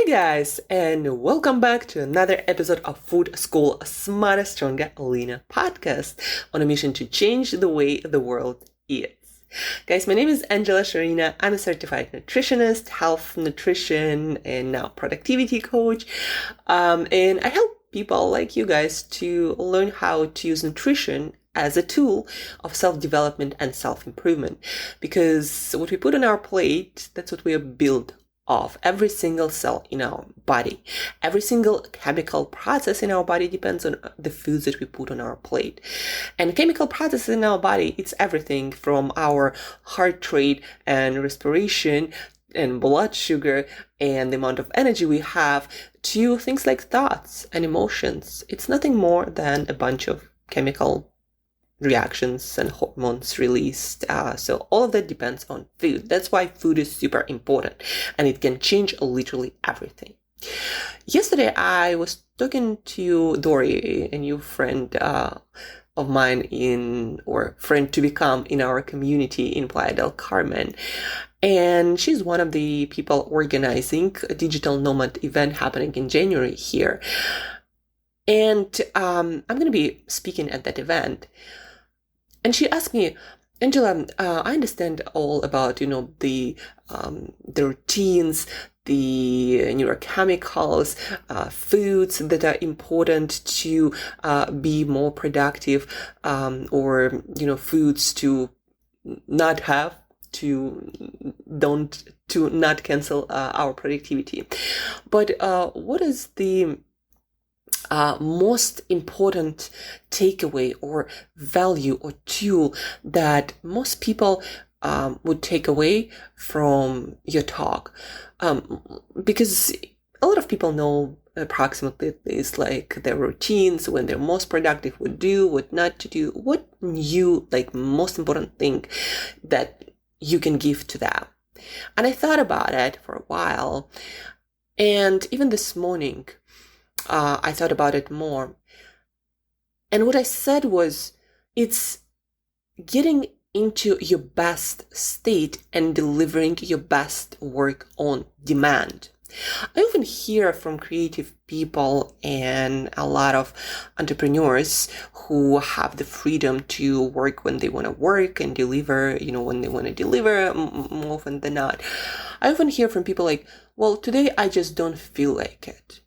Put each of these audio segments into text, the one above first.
Guys, and welcome back to another episode of Food School Smarter, Stronger, Leaner podcast on a mission to change the way the world eats. Guys, my name is Shurina. I'm a certified nutritionist, health, nutrition, and now productivity coach. And I help people like you guys to learn how to use nutrition as a tool of self-development and self-improvement. Because what we put on our plate, that's what we are built of. Every single cell in our body, every single chemical process in our body depends on the foods that we put on our plate. And chemical processes in our body, it's everything from our heart rate and respiration and blood sugar and the amount of energy we have to things like thoughts and emotions. It's nothing more than a bunch of chemical reactions and hormones released. So all of that depends on food. That's why food is super important and it can change literally everything. Yesterday, I was talking to Dory, a new friend of mine friend to become in our community in Playa del Carmen. And she's one of the people organizing a digital nomad event happening in January here. And I'm going to be speaking at that event. And she asked me, Angela, I understand all about, the routines, the neurochemicals, foods that are important to be more productive, or, foods to not have, to not cancel our productivity. But what is the most important takeaway or value or tool that most people would take away from your talk? Because a lot of people know approximately this, like their routines, when they're most productive, what do, what not to do, what you most important thing that you can give to them. And I thought about it for a while, and even this morning, I thought about it more. And what I said was, it's getting into your best state and delivering your best work on demand. I often hear from creative people and a lot of entrepreneurs who have the freedom to work when they want to work and deliver, when they want to deliver more often than not. I often hear from people like, well, today I just don't feel like it.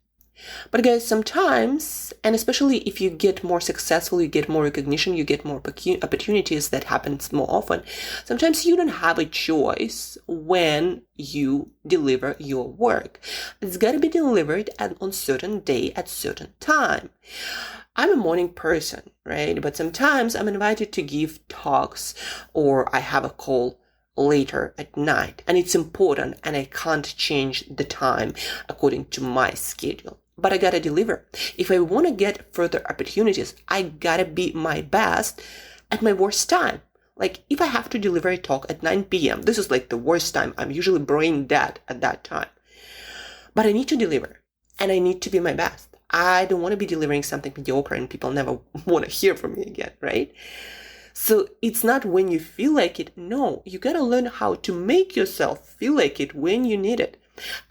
But guys, sometimes, and especially if you get more successful, you get more recognition, you get more opportunities, that happens more often. Sometimes you don't have a choice when you deliver your work. It's got to be delivered on certain day at certain time. I'm a morning person, right? But sometimes I'm invited to give talks or I have a call later at night, and it's important and I can't change the time according to my schedule. But I gotta deliver. If I want to get further opportunities, I gotta be my best at my worst time. Like if I have to deliver a talk at 9 p.m., this is like the worst time. I'm usually brain dead at that time. But I need to deliver and I need to be my best. I don't want to be delivering something mediocre and people never want to hear from me again, right? So it's not when you feel like it. No, you gotta learn how to make yourself feel like it when you need it.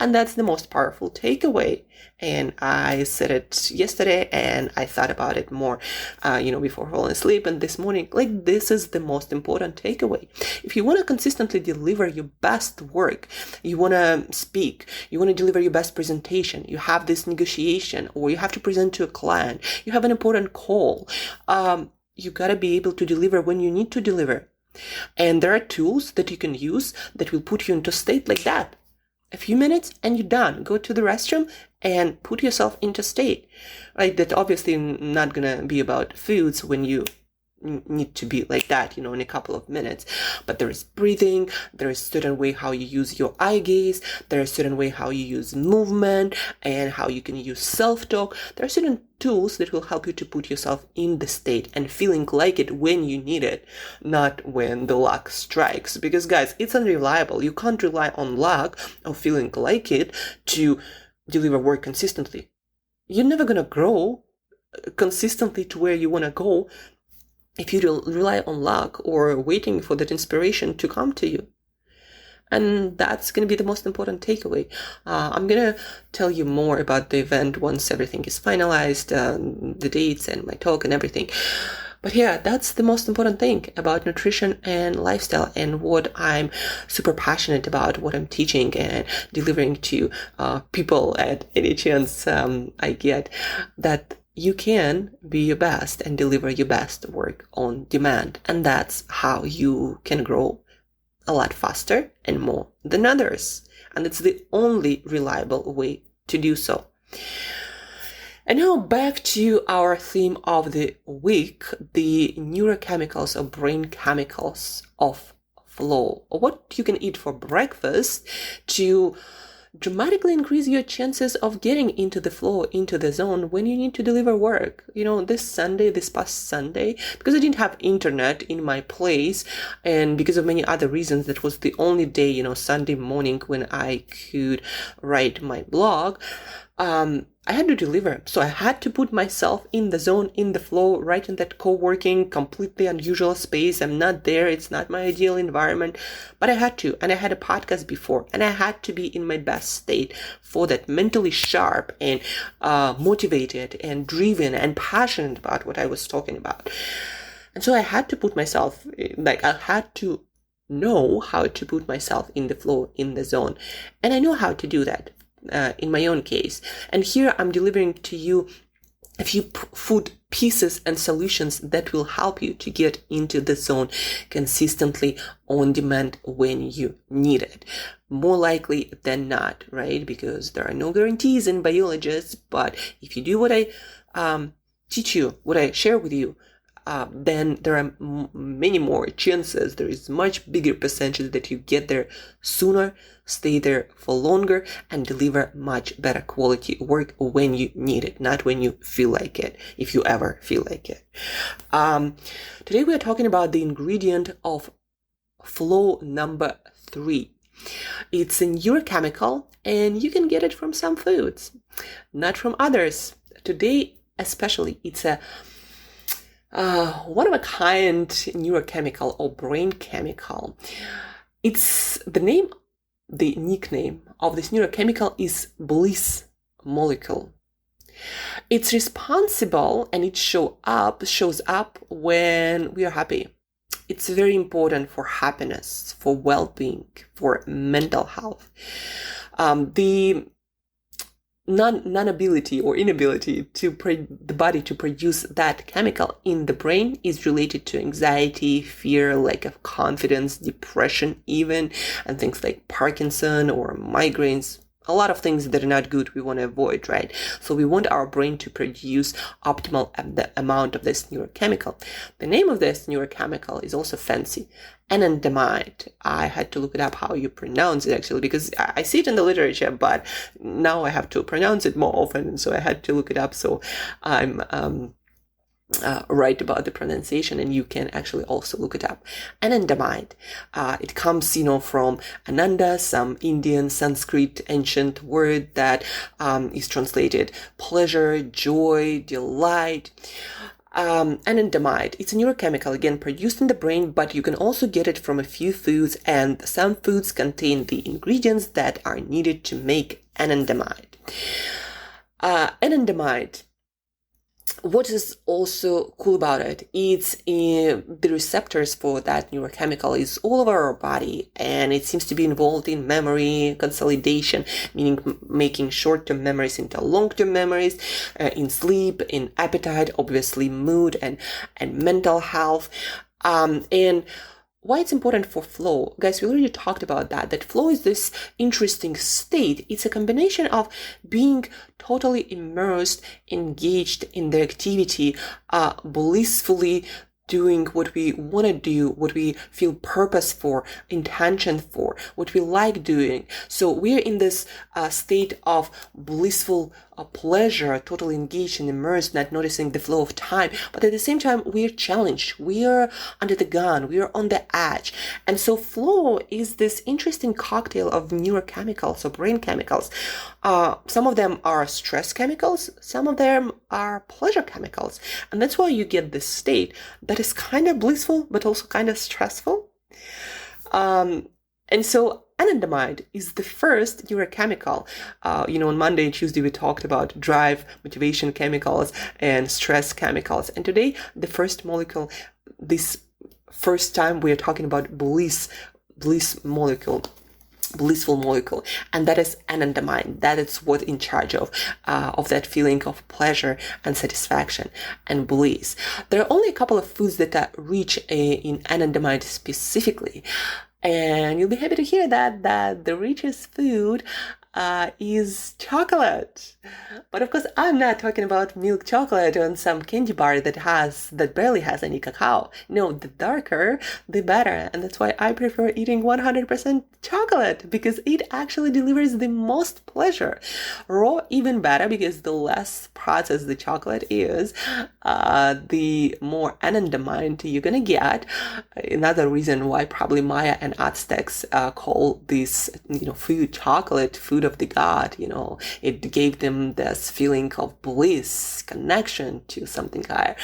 And that's the most powerful takeaway. And I said it yesterday and I thought about it more, before falling asleep. And this morning, this is the most important takeaway. If you want to consistently deliver your best work, you want to speak, you want to deliver your best presentation, you have this negotiation or you have to present to a client, you have an important call, you got to be able to deliver when you need to deliver. And there are tools that you can use that will put you into state like that. A few minutes and you're done. Go to the restroom and put yourself into state. Right? That obviously not gonna be about foods when you need to be like that, in a couple of minutes. But there is breathing, there is a certain way how you use your eye gaze, there is a certain way how you use movement and how you can use self-talk. There are certain tools that will help you to put yourself in the state and feeling like it when you need it, not when the luck strikes. Because guys, it's unreliable. You can't rely on luck or feeling like it to deliver work consistently. You're never gonna grow consistently to where you wanna go if you rely on luck or waiting for that inspiration to come to you. And that's going to be the most important takeaway. I'm going to tell you more about the event once everything is finalized, the dates and my talk and everything. But yeah, that's the most important thing about nutrition and lifestyle, and what I'm super passionate about, what I'm teaching and delivering to people at any chance I get, that you can be your best and deliver your best work on demand. And that's how you can grow a lot faster and more than others. And it's the only reliable way to do so. And now back to our theme of the week, the neurochemicals or brain chemicals of flow, or what you can eat for breakfast to dramatically increase your chances of getting into the flow, into the zone when you need to deliver work. This past Sunday, because I didn't have internet in my place and because of many other reasons, that was the only day, Sunday morning when I could write my blog. I had to deliver. So I had to put myself in the zone, in the flow, right in that co-working, completely unusual space. I'm not there. It's not my ideal environment, but I had to. And I had a podcast before, and I had to be in my best state for that, mentally sharp and motivated and driven and passionate about what I was talking about. And so I had to put myself, I had to know how to put myself in the flow, in the zone. And I know how to do that. In my own case. And here I'm delivering to you a few food pieces and solutions that will help you to get into the zone consistently on demand when you need it. More likely than not, right? Because there are no guarantees in biology, but if you do what I teach you, what I share with you, then there are many more chances. There is much bigger percentage that you get there sooner, stay there for longer, and deliver much better quality work when you need it, not when you feel like it, if you ever feel like it. Today we are talking about the ingredient of flow number 3. It's a neurochemical, and you can get it from some foods, not from others. Today, especially, it's a one-of-a-kind neurochemical or brain chemical. It's the nickname of this neurochemical is Bliss Molecule. It's responsible, and it shows up when we are happy. It's very important for happiness, for well-being, for mental health. The non-ability or inability to the body to produce that chemical in the brain is related to anxiety, fear, lack of confidence, depression even, and things like Parkinson or migraines. A lot of things that are not good we want to avoid, right? So we want our brain to produce optimal amount of this neurochemical. The name of this neurochemical is also fancy, anandamide. I had to look it up how you pronounce it actually, because I see it in the literature, but now I have to pronounce it more often, and so I had to look it up. So I'm right about the pronunciation, and you can actually also look it up. Anandamide. It comes, from Ananda, some Indian Sanskrit ancient word that is translated pleasure, joy, delight. Anandamide. It's a neurochemical, again, produced in the brain, but you can also get it from a few foods, and some foods contain the ingredients that are needed to make anandamide. Anandamide. What is also cool about it, it's the receptors for that neurochemical is all over our body, and it seems to be involved in memory consolidation, meaning making short-term memories into long-term memories, in sleep, in appetite, obviously mood and mental health, and why it's important for flow. Guys, we already talked about that flow is this interesting state. It's a combination of being totally immersed, engaged in the activity, blissfully doing what we want to do, what we feel purpose for, intention for, what we like doing. So we're in this state of blissful pleasure, totally engaged and immersed, not noticing the flow of time. But at the same time, we're challenged. We are under the gun. We are on the edge. And so flow is this interesting cocktail of neurochemicals or brain chemicals. Some of them are stress chemicals. Some of them are pleasure chemicals. And that's why you get this state that is kind of blissful, but also kind of stressful. And so anandamide is the first neurochemical. On Monday and Tuesday, we talked about drive, motivation chemicals, and stress chemicals. And today, the first molecule, this first time we are talking about bliss molecule, blissful molecule, and that is anandamide. That is what in charge of that feeling of pleasure and satisfaction and bliss. There are only a couple of foods that are rich in anandamide specifically, and you'll be happy to hear that the richest food is chocolate. But of course, I'm not talking about milk chocolate on some candy bar that barely has any cacao. No, the darker, the better. And that's why I prefer eating 100% chocolate, because it actually delivers the most pleasure. Raw, even better, because the less processed the chocolate is, the more anandamide you're gonna get. Another reason why probably Maya and Aztecs call this, food chocolate, food of the god. It gave them this feeling of bliss, connection to something higher.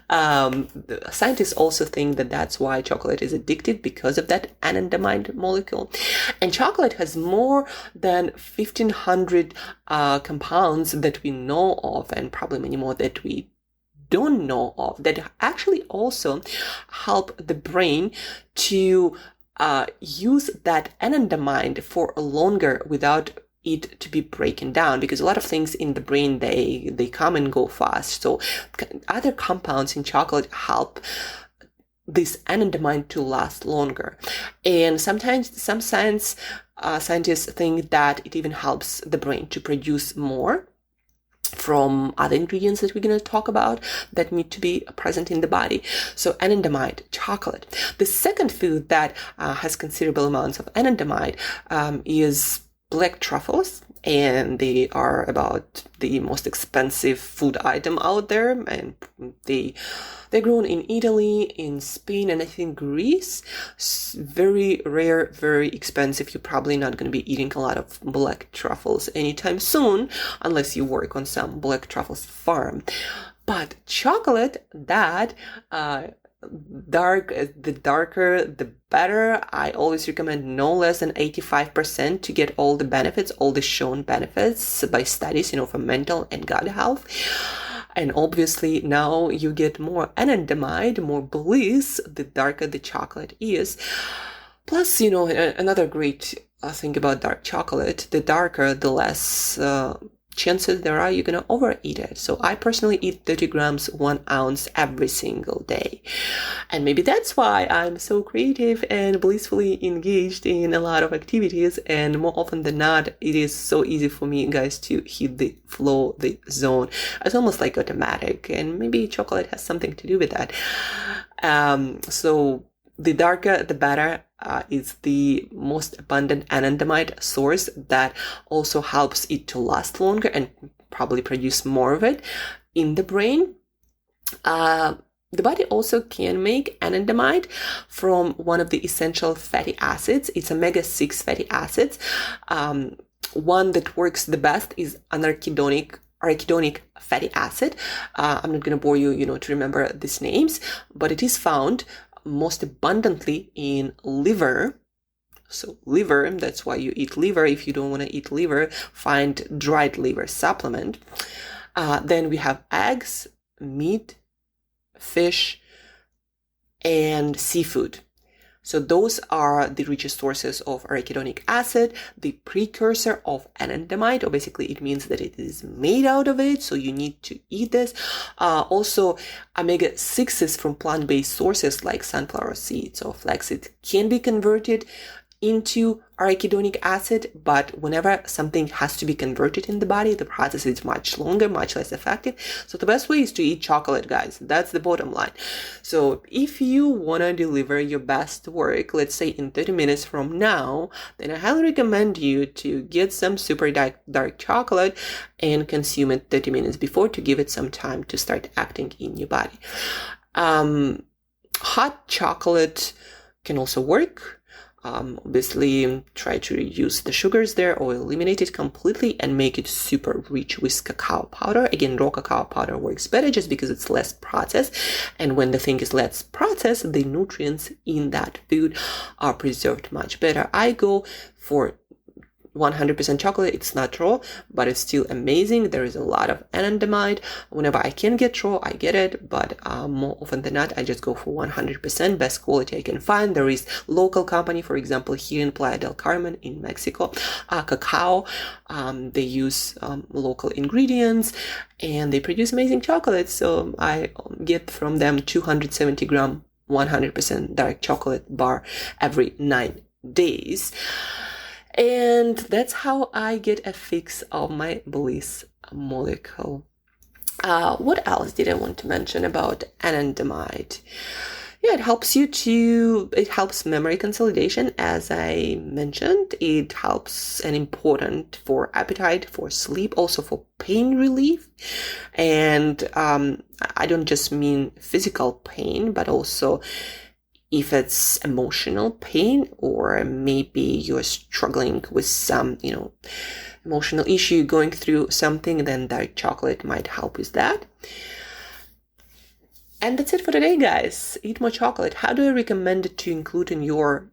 The scientists also think that that's why chocolate is addictive, because of that anandamide molecule. And chocolate has more than 1,500 compounds that we know of, and probably many more that we don't know of, that actually also help the brain to use that anandamide for longer without it to be broken down, because a lot of things in the brain, they come and go fast. So other compounds in chocolate help this anandamide to last longer. And sometimes some scientists think that it even helps the brain to produce more from other ingredients that we're going to talk about that need to be present in the body. So anandamide, chocolate. The second food that has considerable amounts of anandamide is black truffles, and they are about the most expensive food item out there, and they're grown in Italy, in Spain, and I think Greece. Very rare, very expensive. You're probably not going to be eating a lot of black truffles anytime soon, unless you work on some black truffles farm. But chocolate, that the darker the better. I always recommend no less than 85% to get all the benefits, all the shown benefits by studies, for mental and gut health. And obviously now you get more anandamide, more bliss, the darker the chocolate is. Plus, another great thing about dark chocolate, the darker, the less chances there are you're going to overeat it. So I personally eat 30 grams, 1 ounce every single day. And maybe that's why I'm so creative and blissfully engaged in a lot of activities. And more often than not, it is so easy for me, guys, to hit the flow, the zone. It's almost like automatic. And maybe chocolate has something to do with that. So the darker, the better. Is the most abundant anandamide source that also helps it to last longer and probably produce more of it in the brain. The body also can make anandamide from one of the essential fatty acids. It's omega-6 fatty acids. One that works the best is arachidonic fatty acid. I'm not going to bore you, to remember these names, but it is found most abundantly in liver. So liver, that's why you eat liver. If you don't want to eat liver, find dried liver supplement. Then we have eggs, meat, fish, and seafood. So those are the richest sources of arachidonic acid, the precursor of anandamide, or basically it means that it is made out of it, so you need to eat this. Also, omega-6s from plant-based sources like sunflower seeds or flaxseed can be converted into arachidonic acid, but whenever something has to be converted in the body, the process is much longer, much less effective. So the best way is to eat chocolate, guys. That's the bottom line. So if you want to deliver your best work, let's say in 30 minutes from now, then I highly recommend you to get some super dark chocolate and consume it 30 minutes before to give it some time to start acting in your body. Hot chocolate can also work. Obviously, try to reduce the sugars there or eliminate it completely and make it super rich with cacao powder. Again, raw cacao powder works better just because it's less processed. And when the thing is less processed, the nutrients in that food are preserved much better. I go for 100% chocolate. It's not raw, but it's still amazing. There is a lot of anandamide. Whenever I can get raw, I get it, but more often than not, I just go for 100% best quality I can find. There is local company, for example, here in Playa del Carmen in Mexico, cacao. They use local ingredients and they produce amazing chocolate. So I get from them 270 gram 100% dark chocolate bar every 9 days. And that's how I get a fix of my Bliss Molecule. What else did I want to mention about anandamide? Yeah, it helps memory consolidation, as I mentioned. It helps and important for appetite, for sleep, also for pain relief. And I don't just mean physical pain, but also if it's emotional pain, or maybe you're struggling with some, emotional issue, going through something, then dark chocolate might help with that. And that's it for today, guys. Eat more chocolate. How do I recommend it to include in your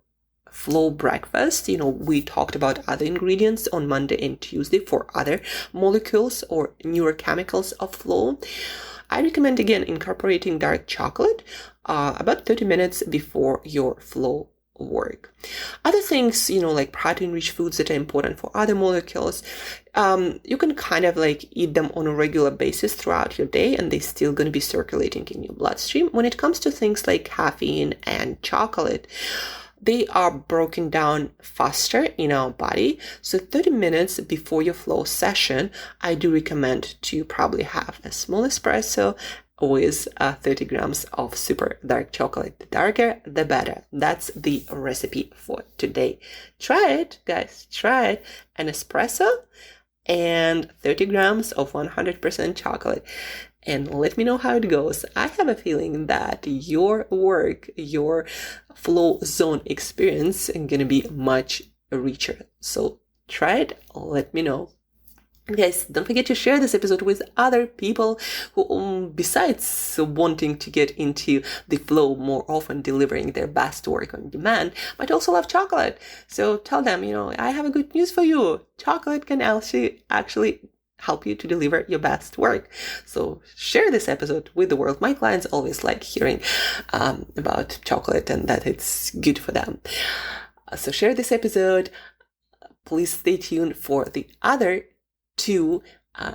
flow breakfast? We talked about other ingredients on Monday and Tuesday for other molecules or neurochemicals of flow. I recommend, again, incorporating dark chocolate about 30 minutes before your flow work. Other things, like protein-rich foods that are important for other molecules, you can kind of eat them on a regular basis throughout your day, and they're still going to be circulating in your bloodstream. When it comes to things like caffeine and chocolate, they are broken down faster in our body. So 30 minutes before your flow session, I do recommend to probably have a small espresso with 30 grams of super dark chocolate. The darker, the better. That's the recipe for today. Try it, guys. Try it. An espresso and 30 grams of 100% chocolate. And let me know how it goes. I have a feeling that your work, your flow zone experience is going to be much richer. So try it. Let me know. Guys, don't forget to share this episode with other people who, besides wanting to get into the flow more often, delivering their best work on demand, might also love chocolate. So tell them, I have a good news for you. Chocolate can actually help you to deliver your best work. So share this episode with the world. My clients always like hearing about chocolate and that it's good for them. So share this episode. Please stay tuned for the other 2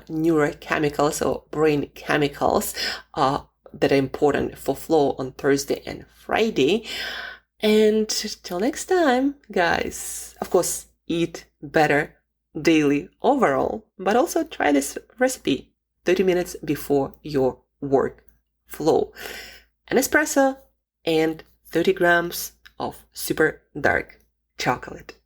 neurochemicals or brain chemicals that are important for flow on Thursday and Friday. And till next time, guys, of course, eat better daily overall, but also try this recipe 30 minutes before your work flow. An espresso and 30 grams of super dark chocolate.